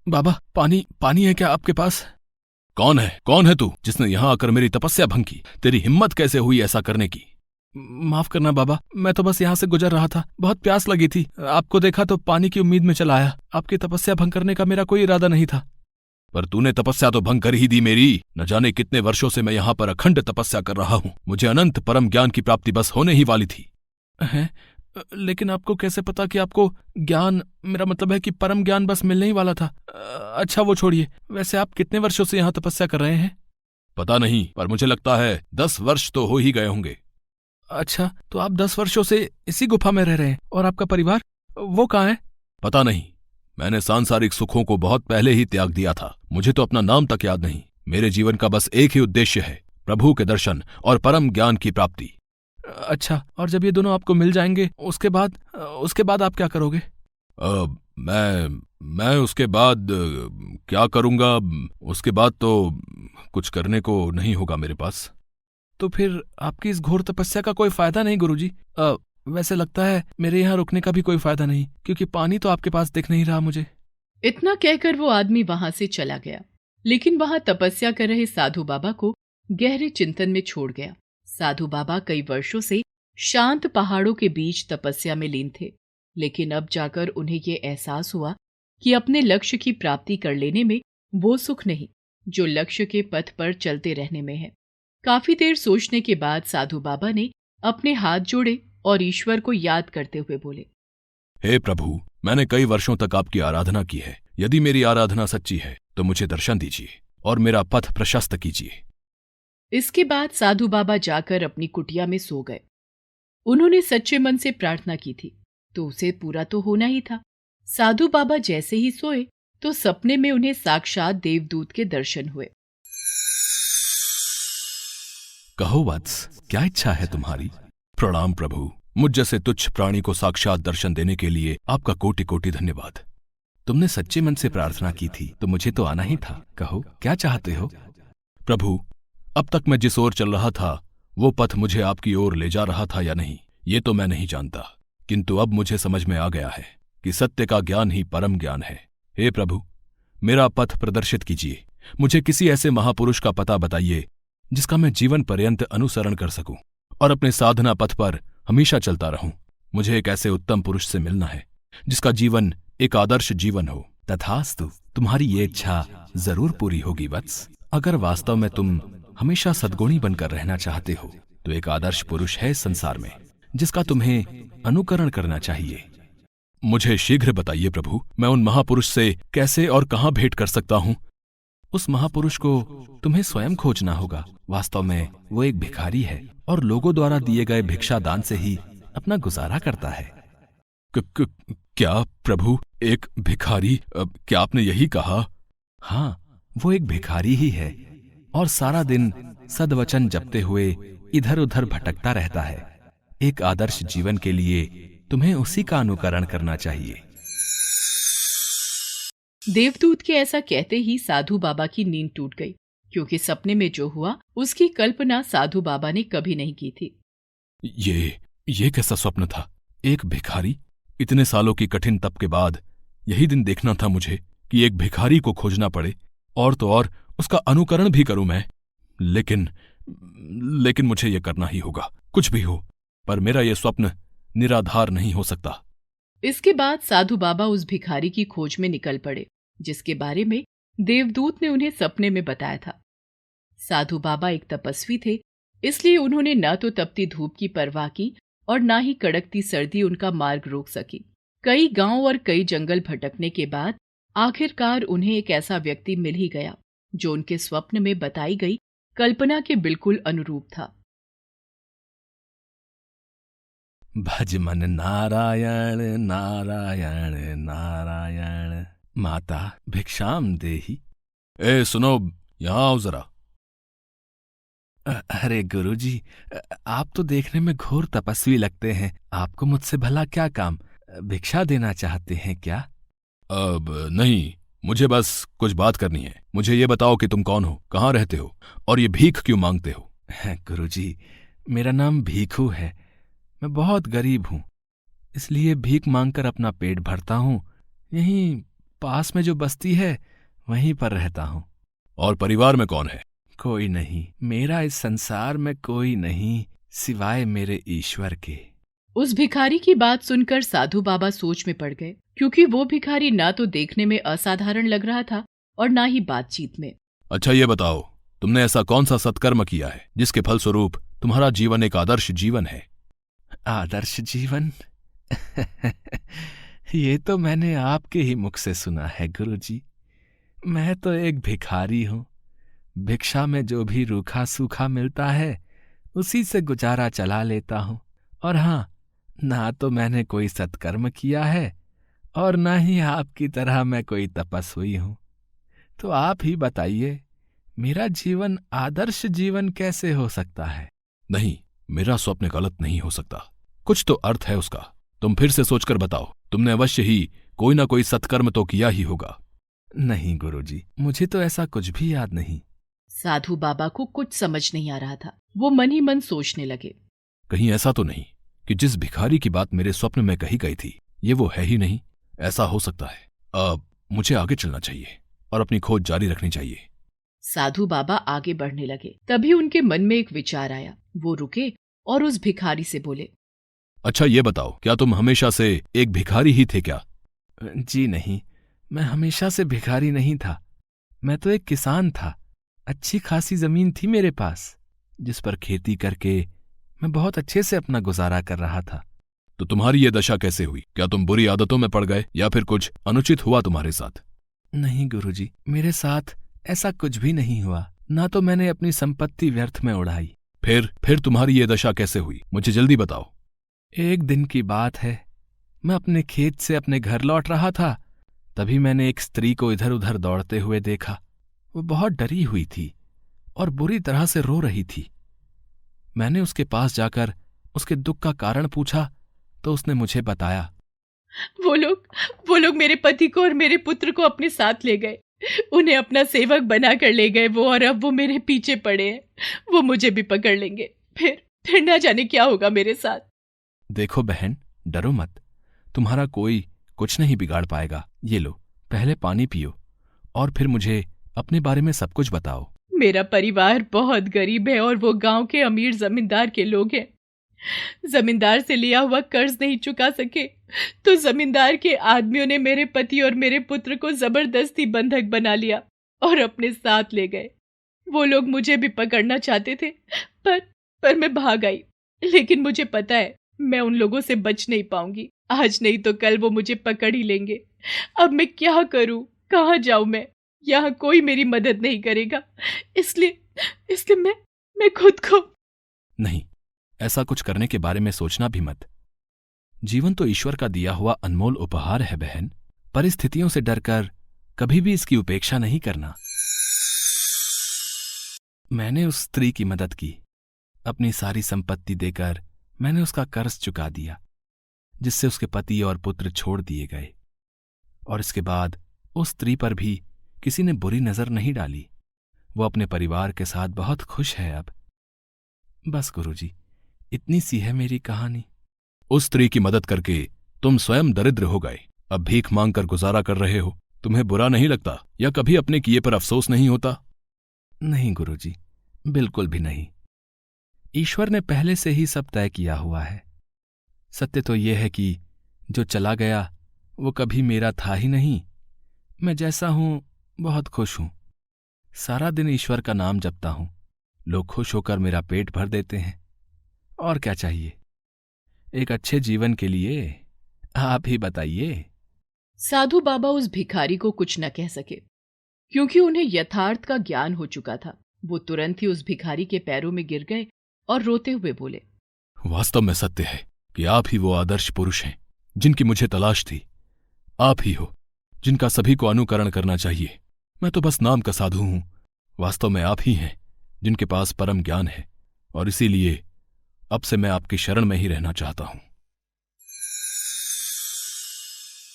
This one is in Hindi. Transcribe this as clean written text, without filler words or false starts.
बाबा, पानी पानी है क्या आपके पास? कौन है तू जिसने यहाँ आकर मेरी तपस्या भंग की? तेरी हिम्मत कैसे हुई ऐसा करने की? माफ करना बाबा, मैं तो बस यहाँ से गुजर रहा था, बहुत प्यास लगी थी, आपको देखा तो पानी की उम्मीद में चला आया। आपकी तपस्या भंग करने का मेरा कोई इरादा नहीं था। पर तूने तपस्या तो भंग कर ही दी मेरी। न जाने कितने वर्षों से मैं यहाँ पर अखंड तपस्या कर रहा हूँ। मुझे अनंत परम ज्ञान की प्राप्ति बस होने ही वाली थी। हैं? लेकिन आपको कैसे पता कि आपको ज्ञान, मेरा मतलब है कि परम ज्ञान बस मिलने ही वाला था। अच्छा वो छोड़िए, वैसे आप कितने वर्षों से यहाँ तपस्या कर रहे हैं? पता नहीं, पर मुझे लगता है 10 वर्ष तो हो ही गए होंगे। अच्छा, तो आप 10 वर्षों से इसी गुफा में रह रहे हैं, और आपका परिवार वो कहाँ है? पता नहीं, मैंने सांसारिक सुखों को बहुत पहले ही त्याग दिया था। मुझे तो अपना नाम तक याद नहीं। मेरे जीवन का बस एक ही उद्देश्य है, प्रभु के दर्शन और परम ज्ञान की प्राप्ति। अच्छा, और जब ये दोनों आपको मिल जाएंगे उसके बाद आप क्या करोगे? मैं उसके बाद क्या करूंगा? उसके बाद तो कुछ करने को नहीं होगा मेरे पास। तो फिर आपकी इस घोर तपस्या का कोई फायदा नहीं गुरुजी। वैसे लगता है मेरे यहाँ रुकने का भी कोई फायदा नहीं, क्योंकि पानी तो आपके पास दिख नहीं रहा मुझे। इतना कहकर वो आदमी वहां से चला गया, लेकिन वहां तपस्या कर रहे साधु बाबा को गहरे चिंतन में छोड़ गया। साधु बाबा कई वर्षों से शांत पहाड़ों के बीच तपस्या में लीन थे, लेकिन अब जाकर उन्हें ये एहसास हुआ कि अपने लक्ष्य की प्राप्ति कर लेने में वो सुख नहीं जो लक्ष्य के पथ पर चलते रहने में है। काफी देर सोचने के बाद साधु बाबा ने अपने हाथ जोड़े और ईश्वर को याद करते हुए बोले, हे प्रभु, मैंने कई वर्षों तक आपकी आराधना की है। यदि मेरी आराधना सच्ची है तो मुझे दर्शन दीजिए और मेरा पथ प्रशस्त कीजिए। इसके बाद साधु बाबा जाकर अपनी कुटिया में सो गए। उन्होंने सच्चे मन से प्रार्थना की थी तो उसे पूरा तो होना ही था। साधु बाबा जैसे ही सोए तो सपने में उन्हें साक्षात देवदूत के दर्शन हुए। कहो वत्स, क्या इच्छा है तुम्हारी? प्रणाम प्रभु, मुझ जैसे तुच्छ प्राणी को साक्षात दर्शन देने के लिए आपका कोटि कोटि धन्यवाद। तुमने सच्चे मन से प्रार्थना की थी तो मुझे तो आना ही था। कहो क्या चाहते हो? प्रभु, अब तक मैं जिस ओर चल रहा था वो पथ मुझे आपकी ओर ले जा रहा था या नहीं, ये तो मैं नहीं जानता, किंतु अब मुझे समझ में आ गया है कि सत्य का ज्ञान ही परम ज्ञान है। हे प्रभु, मेरा पथ प्रदर्शित कीजिए। मुझे किसी ऐसे महापुरुष का पता बताइए जिसका मैं जीवन पर्यंत अनुसरण कर सकूं और अपने साधना पथ पर हमेशा चलता रहूं। मुझे एक ऐसे उत्तम पुरुष से मिलना है जिसका जीवन एक आदर्श जीवन हो। तथास्तु, तुम्हारी ये इच्छा जरूर पूरी होगी वत्स। अगर वास्तव में तुम हमेशा सद्गुणी बनकर रहना चाहते हो तो एक आदर्श पुरुष है संसार में जिसका तुम्हें अनुकरण करना चाहिए। मुझे शीघ्र बताइए प्रभु, मैं उन महापुरुष से कैसे और कहाँ भेंट कर सकता हूँ? उस महापुरुष को तुम्हें स्वयं खोजना होगा। वास्तव में वो एक भिखारी है और लोगों द्वारा दिए गए भिक्षा दान से ही अपना गुजारा करता है। क्या प्रभु, एक भिखारी? क्या आपने यही कहा? हाँ, वो एक भिखारी ही है और सारा दिन सद्वचन जपते हुए इधर उधर भटकता रहता है। एक आदर्श जीवन के लिए तुम्हें उसी का अनुकरण करना चाहिए। देवदूत के ऐसा कहते ही साधु बाबा की नींद टूट गई, क्योंकि सपने में जो हुआ उसकी कल्पना साधु बाबा ने कभी नहीं की थी। ये कैसा स्वप्न था? एक भिखारी? इतने सालों की कठिन तप के बाद यही दिन देखना था मुझे कि एक भिखारी को खोजना पड़े और तो और उसका अनुकरण भी करूं मैं। लेकिन मुझे ये करना ही होगा, कुछ भी हो, पर मेरा ये स्वप्न निराधार नहीं हो सकता। इसके बाद साधु बाबा उस भिखारी की खोज में निकल पड़े जिसके बारे में देवदूत ने उन्हें सपने में बताया था। साधु बाबा एक तपस्वी थे, इसलिए उन्होंने न तो तपती धूप की परवाह की और न ही कड़कती सर्दी उनका मार्ग रोक सकी। कई गांव और कई जंगल भटकने के बाद आखिरकार उन्हें एक ऐसा व्यक्ति मिल ही गया जो उनके स्वप्न में बताई गई कल्पना के बिल्कुल अनुरूप था। भज मन नारायण नारायण नारायण, माता भिक्षाम देहि। ए सुनो, यहां आओ जरा। अरे गुरुजी, आप तो देखने में घोर तपस्वी लगते हैं। आपको मुझसे भला क्या काम? भिक्षा देना चाहते हैं क्या? अब नहीं, मुझे बस कुछ बात करनी है। मुझे ये बताओ कि तुम कौन हो, कहाँ रहते हो और ये भीख क्यों मांगते हो? गुरुजी, मेरा नाम भीखू है। मैं बहुत गरीब हूँ, इसलिए भीख मांगकर अपना पेट भरता हूँ। यहीं पास में जो बस्ती है वहीं पर रहता हूं। और परिवार में कौन है? कोई नहीं, मेरा इस संसार में कोई नहीं सिवाय मेरे ईश्वर के। उस भिखारी की बात सुनकर साधु बाबा सोच में पड़ गए, क्योंकि वो भिखारी ना तो देखने में असाधारण लग रहा था और ना ही बातचीत में। अच्छा ये बताओ, तुमने ऐसा कौन सा सत्कर्म किया है जिसके फलस्वरूप तुम्हारा जीवन एक आदर्श जीवन है? आदर्श जीवन? ये तो मैंने आपके ही मुख से सुना है गुरुजी। मैं तो एक भिखारी हूं। भिक्षा में जो भी रूखा सूखा मिलता है उसी से गुजारा चला लेता हूं। और हां, ना तो मैंने कोई सत्कर्म किया है और ना ही आपकी तरह मैं कोई तपस्वी हूं। तो आप ही बताइए, मेरा जीवन आदर्श जीवन कैसे हो सकता है? नहीं, मेरा स्वप्न गलत नहीं हो सकता। कुछ तो अर्थ है उसका। तुम फिर से सोचकर बताओ। तुमने अवश्य ही कोई ना कोई सत्कर्म तो किया ही होगा। नहीं गुरुजी, मुझे तो ऐसा कुछ भी याद नहीं। साधु बाबा को कुछ समझ नहीं आ रहा था। वो मन ही मन सोचने लगे, कहीं ऐसा तो नहीं कि जिस भिखारी की बात मेरे स्वप्न में कही गई थी ये वो है ही नहीं? ऐसा हो सकता है। अब मुझे आगे चलना चाहिए और अपनी खोज जारी रखनी चाहिए। साधु बाबा आगे बढ़ने लगे। तभी उनके मन में एक विचार आया। वो रुके और उस भिखारी से बोले, अच्छा ये बताओ, क्या तुम हमेशा से एक भिखारी ही थे क्या? जी नहीं, मैं हमेशा से भिखारी नहीं था। मैं तो एक किसान था। अच्छी खासी जमीन थी मेरे पास, जिस पर खेती करके मैं बहुत अच्छे से अपना गुजारा कर रहा था। तो तुम्हारी ये दशा कैसे हुई? क्या तुम बुरी आदतों में पड़ गए या फिर कुछ अनुचित हुआ तुम्हारे साथ? नहीं गुरुजी, मेरे साथ ऐसा कुछ भी नहीं हुआ। ना तो मैंने अपनी संपत्ति व्यर्थ में उड़ाई। फिर तुम्हारी ये दशा कैसे हुई? मुझे जल्दी बताओ। एक दिन की बात है, मैं अपने खेत से अपने घर लौट रहा था। तभी मैंने एक स्त्री को इधर उधर दौड़ते हुए देखा। वो बहुत डरी हुई थी और बुरी तरह से रो रही थी। मैंने उसके पास जाकर उसके दुख का कारण पूछा तो उसने मुझे बताया, वो लोग मेरे पति को और मेरे पुत्र को अपने साथ ले गए। उन्हें अपना सेवक बनाकर ले गए वो, और अब वो मेरे पीछे पड़े हैं। वो मुझे भी पकड़ लेंगे। फिर ना जाने क्या होगा मेरे साथ। देखो बहन, डरो मत। तुम्हारा कोई कुछ नहीं बिगाड़ पाएगा। ये लो, पहले पानी पियो और फिर मुझे अपने बारे में सब कुछ बताओ। मेरा परिवार बहुत गरीब है और वो गांव के अमीर जमींदार के लोग हैं। जमींदार से लिया हुआ कर्ज नहीं चुका सके तो जमींदार के आदमियों ने मेरे पति और मेरे पुत्र को जबरदस्ती बंधक बना लिया और अपने साथ ले गए। वो लोग मुझे भी पकड़ना चाहते थे, पर मैं भाग आई। लेकिन मुझे पता है मैं उन लोगों से बच नहीं पाऊंगी। आज नहीं तो कल वो मुझे पकड़ ही लेंगे। अब मैं क्या करूं? कहाँ जाऊं मैं? यहाँ कोई मेरी मदद नहीं करेगा। इसलिए मैं खुद को। नहीं, ऐसा कुछ करने के बारे में सोचना भी मत। जीवन तो ईश्वर का दिया हुआ अनमोल उपहार है बहन। परिस्थितियों से डरकर कभी भी इसकी उपेक्षा नहीं करना। मैंने उस स्त्री की मदद की। अपनी सारी संपत्ति देकर मैंने उसका कर्ज चुका दिया, जिससे उसके पति और पुत्र छोड़ दिए गए। और इसके बाद उस स्त्री पर भी किसी ने बुरी नजर नहीं डाली। वो अपने परिवार के साथ बहुत खुश है अब। बस गुरुजी, इतनी सी है मेरी कहानी। उस स्त्री की मदद करके तुम स्वयं दरिद्र हो गए। अब भीख मांगकर गुजारा कर रहे हो। तुम्हें बुरा नहीं लगता या कभी अपने किए पर अफसोस नहीं होता? नहीं गुरुजी, बिल्कुल भी नहीं। ईश्वर ने पहले से ही सब तय किया हुआ है। सत्य तो यह है कि जो चला गया वो कभी मेरा था ही नहीं। मैं जैसा हूं बहुत खुश हूं। सारा दिन ईश्वर का नाम जपता हूं। लोग खुश होकर मेरा पेट भर देते हैं। और क्या चाहिए? एक अच्छे जीवन के लिए आप ही बताइए। साधु बाबा उस भिखारी को कुछ न कह सके, क्योंकि उन्हें यथार्थ का ज्ञान हो चुका था। वो तुरंत ही उस भिखारी के पैरों में गिर गए और रोते हुए बोले, वास्तव में सत्य है कि आप ही वो आदर्श पुरुष हैं जिनकी मुझे तलाश थी। आप ही हो जिनका सभी को अनुकरण करना चाहिए। मैं तो बस नाम का साधु हूं। वास्तव में आप ही हैं जिनके पास परम ज्ञान है, और इसीलिए अब से मैं आपकी शरण में ही रहना चाहता हूं।